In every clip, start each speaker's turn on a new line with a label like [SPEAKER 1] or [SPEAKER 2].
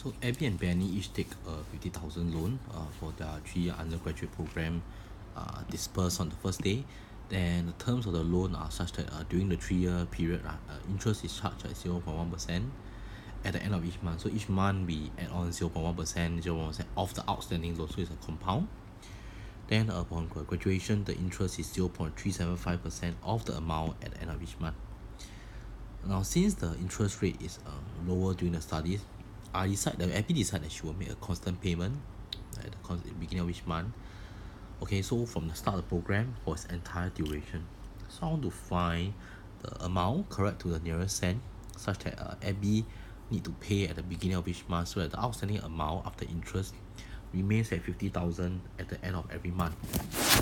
[SPEAKER 1] So Abby and Benny each take a 50,000 loan for their 3-year undergraduate program dispersed on the first day. Then the terms of the loan are such that during the 3-year period, interest is charged at 0.1% at the end of each month. So each month we add on 0.1%, 0.1% of the outstanding loan, so it's a compound. Then upon graduation, the interest is 0.375% of the amount at the end of each month. Now, since the interest rate is lower during the studies, Abby decided that she will make a constant payment at the beginning of each month. Okay, so from the start of the program for its entire duration. So I want to find the amount correct to the nearest cent, such that Abby need to pay at the beginning of each month, so that the outstanding amount after interest remains at 50,000 at the end of every month.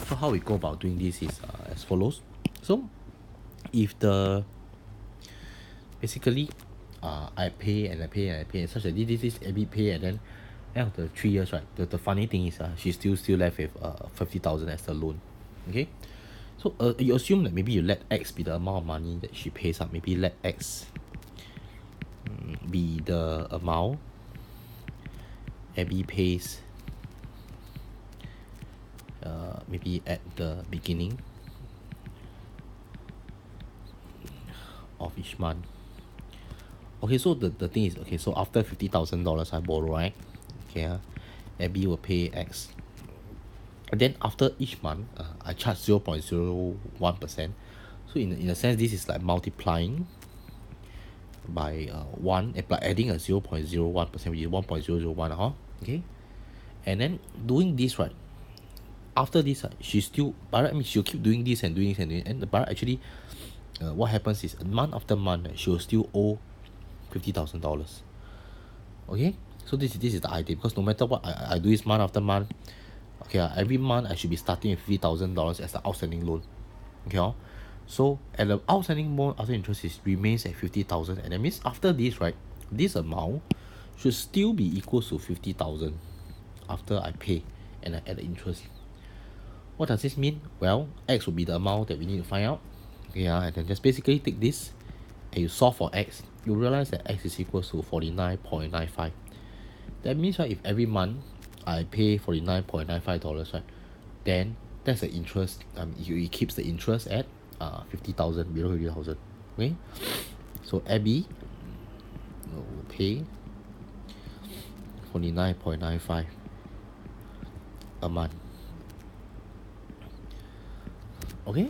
[SPEAKER 1] So how we go about doing this is as follows. So if the basically I pay and I pay and I pay, such that this is Abby pay, and then end of the 3 years, right, the funny thing is she's still left with 50,000 as the loan. Okay, so you assume that maybe you let X be the amount of money that she pays up. Maybe let X be the amount Abby pays maybe at the beginning of each month. Okay, so the thing is, okay, so after $50,000 I borrow, right? Okay, Abby will pay X. And then after each month, I charge 0.01%. So in a sense, this is like multiplying by 1, by adding a 0.01%, which is 1.001, okay? And then doing this, right? After this, she's still, but I mean, she'll keep doing this and doing this and doing, and but actually, what happens is month after month, she will still owe $50,000. Okay, so this is the idea, because no matter what I do this month after month, okay, every month I should be starting with $50,000 as the outstanding loan. Okay, so and the outstanding loan after interest remains at 50,000, and that means after this, right, this amount should still be equal to 50,000 after I pay and I add the interest. What does this mean? Well, X will be the amount that we need to find out. Okay, and then just basically take this and you solve for X, you realize that X is equal to 49.95. That means, right, if every month I pay $49.95, right, then that's the interest. It keeps the interest at 50,000, below 50,000. Okay, so Abby will pay 49.95 a month. Okay.